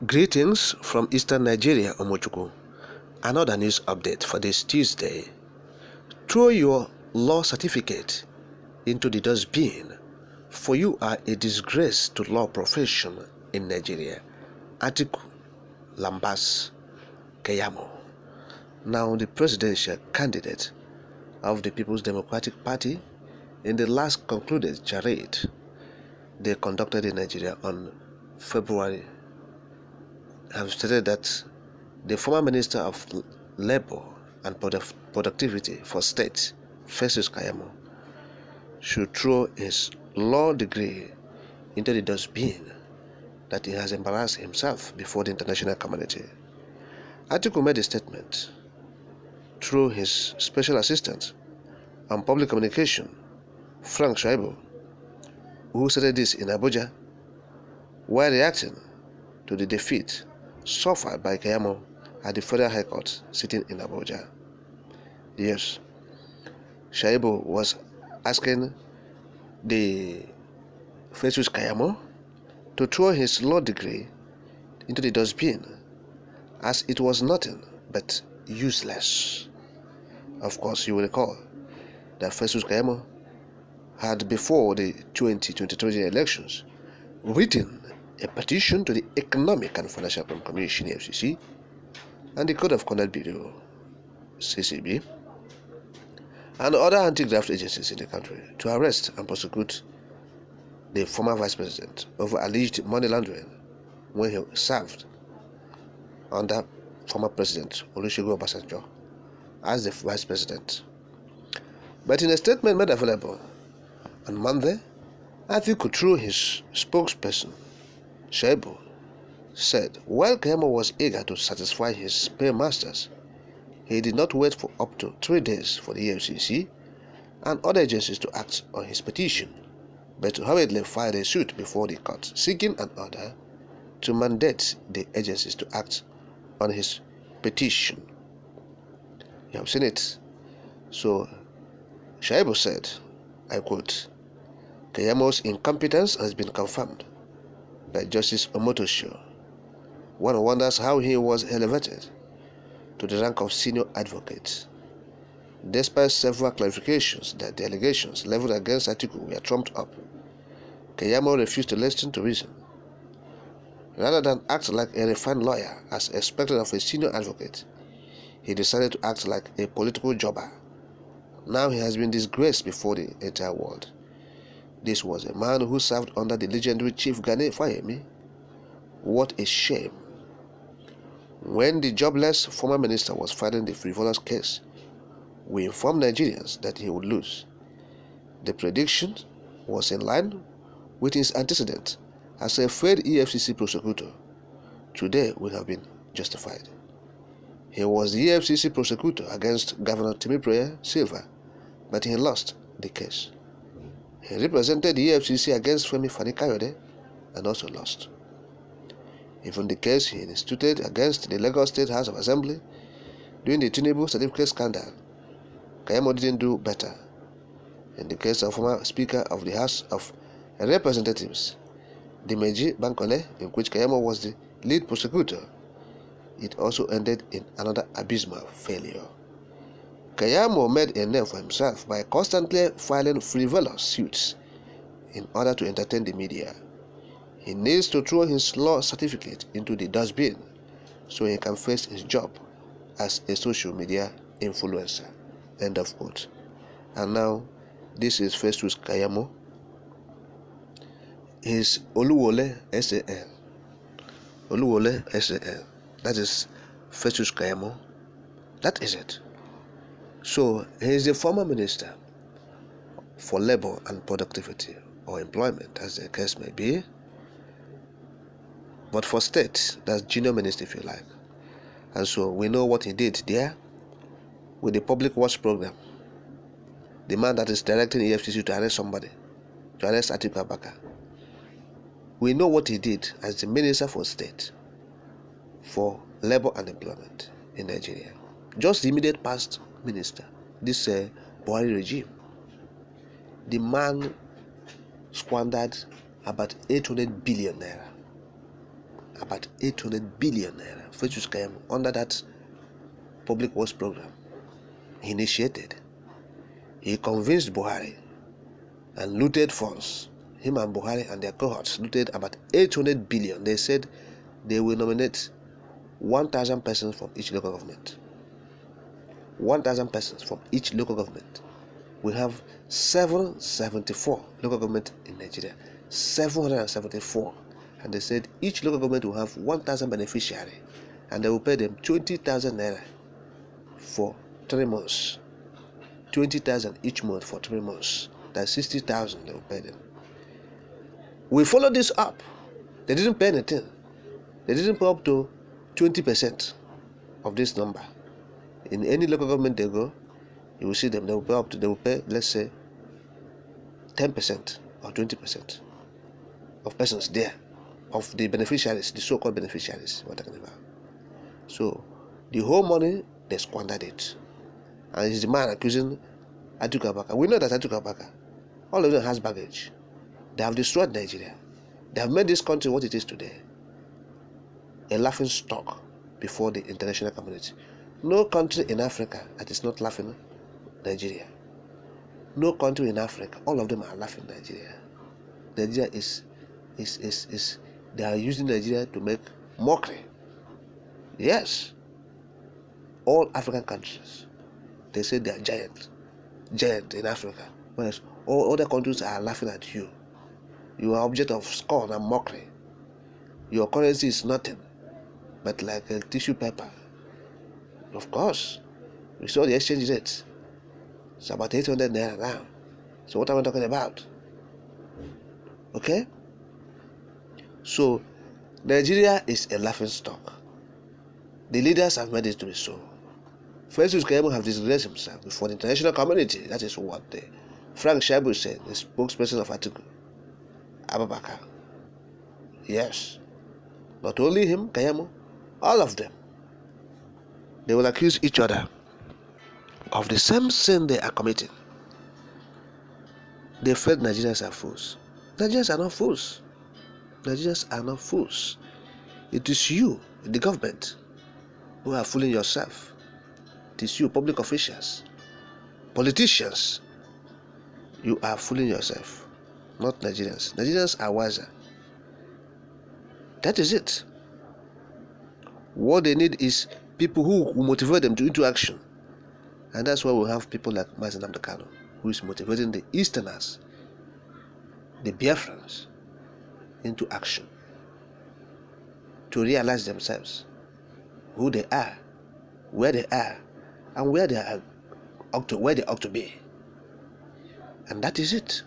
Greetings from Eastern Nigeria, Omochukwu. Another news update for this Tuesday. Throw your law certificate into the dustbin, for you are a disgrace to law profession in Nigeria. Atiku lambas Keyamo. Now the presidential candidate of the People's Democratic Party in the last concluded charade they conducted in Nigeria on February have stated that the former Minister of Labor and Productivity for State, Festus Keyamo, should throw his law degree into the dustbin, that he has embarrassed himself before the international community. Atiku made a statement through his special assistant on public communication, Frank Shaibu, who said this in Abuja while reacting to the defeat suffered by Keyamo at the Federal High Court sitting in Abuja. Yes, Shaibu was asking the Festus Keyamo to throw his law degree into the dustbin, as it was nothing but useless. Of course, you will recall that Festus Keyamo had, before the 2023 elections, written a petition to the Economic and Financial Crime Commission (EFCC) and the Code of Conduct Bureau (CCB) and other anti-graft agencies in the country to arrest and prosecute the former vice president over alleged money laundering when he served under former president Olusegun Obasanjo as the vice president. But in a statement made available on Monday, Atiku, through his spokesperson Shaibu, said while Keyamo was eager to satisfy his paymasters, he did not wait for up to 3 days for the EFCC and other agencies to act on his petition, but hurriedly filed a suit before the court seeking an order to mandate the agencies to act on his petition. You have seen it. So Shaibu said, I quote, "Keyamo's incompetence has been confirmed by Justice Omotosho. One wonders how he was elevated to the rank of senior advocate. Despite several clarifications that the allegations leveled against Atiku were trumped up, Keyamo refused to listen to reason. Rather than act like a refined lawyer as expected of a senior advocate, he decided to act like a political jobber. Now he has been disgraced before the entire world. This was a man who served under the legendary Chief Gani Fayemi. What a shame." When the jobless former minister was filing the frivolous case, we informed Nigerians that he would lose. The prediction was in line with his antecedent as a failed EFCC prosecutor. Today would have been justified. He was the EFCC prosecutor against Governor Timipraye Silva, but he lost the case. He represented the EFCC against Femi Fani-Kayode and also lost. Even the case he instituted against the Lagos State House of Assembly during the Tinubu certificate scandal, Keyamo didn't do better. In the case of former Speaker of the House of Representatives, Dimeji Bankole, in which Keyamo was the lead prosecutor, it also ended in another abysmal failure. Keyamo made a name for himself by constantly filing frivolous suits in order to entertain the media. He needs to throw his law certificate into the dustbin so he can face his job as a social media influencer. End of quote. And now, this is Festus Keyamo. His Oluwole SAL. Oluwole SAL. That is Festus Keyamo. That is it. So, he is the former minister for labor and productivity, or employment, as the case may be. But for state, that's junior minister, if you like. And so we know what he did there with the public watch program. The man that is directing EFCC to arrest somebody, to arrest Atiku Abubakar. We know what he did as the minister for state for labor and employment in Nigeria. Just the immediate past minister, this Buhari regime. The man squandered about 800 billion naira about 800 billion naira. Festus Keyamo, under that public works program he initiated, he convinced Buhari and looted funds. Him and Buhari and their cohorts looted about 800 billion. They said they will nominate 1,000 persons from each local government. 1,000 persons from each local government. We have 774 local government in Nigeria. 774. And they said each local government will have 1,000 beneficiaries, and they will pay them 20,000 naira for 3 months. 20,000 each month for 3 months. That's 60,000 they will pay them. We followed this up. They didn't pay anything. They didn't pay up to 20% of this number. In any local government they go, you will see them. They will pay, let's say, 10% or 20% of persons there, of the beneficiaries, the so-called beneficiaries we're talking about. So the whole money, they squandered it. And he's the man accusing Atiku. We know that Atiku, all of them has baggage. They have destroyed Nigeria. They have made this country what it is today, a laughing stock before the international community. No country in Africa that is not laughing Nigeria. No country in Africa, all of them are laughing Nigeria. Nigeria is they are using Nigeria to make mockery. Yes. All African countries, they say they are giant in Africa. Whereas all other countries are laughing at you. You are object of scorn and mockery. Your currency is nothing but like a tissue paper. Of course, we saw the exchange rate. It's about 800 naira now. So what am I talking about? Okay? So Nigeria is a laughing stock. The leaders have made it to be so. Festus Keyamo have disgraced himself before the international community. That is what Frank Shabu said, the spokesperson of Atiku Abubakar. Yes. Not only him, Keyamo, all of them. They will accuse each other of the same sin they are committing. They felt Nigerians are fools. Nigerians are not fools. Nigerians are not fools. It is you, the government, who are fooling yourself. It is you, public officials, politicians. You are fooling yourself, not Nigerians. Nigerians are wiser. That is it. What they need is people who will motivate them into action. And that's why we have people like Mazen Amdekano, who is motivating the Easterners, the Biafrans, into action, to realize themselves, who they are, where they are, and where they ought to be. And that is it.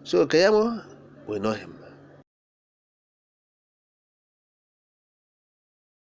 So Keyamo, we know him.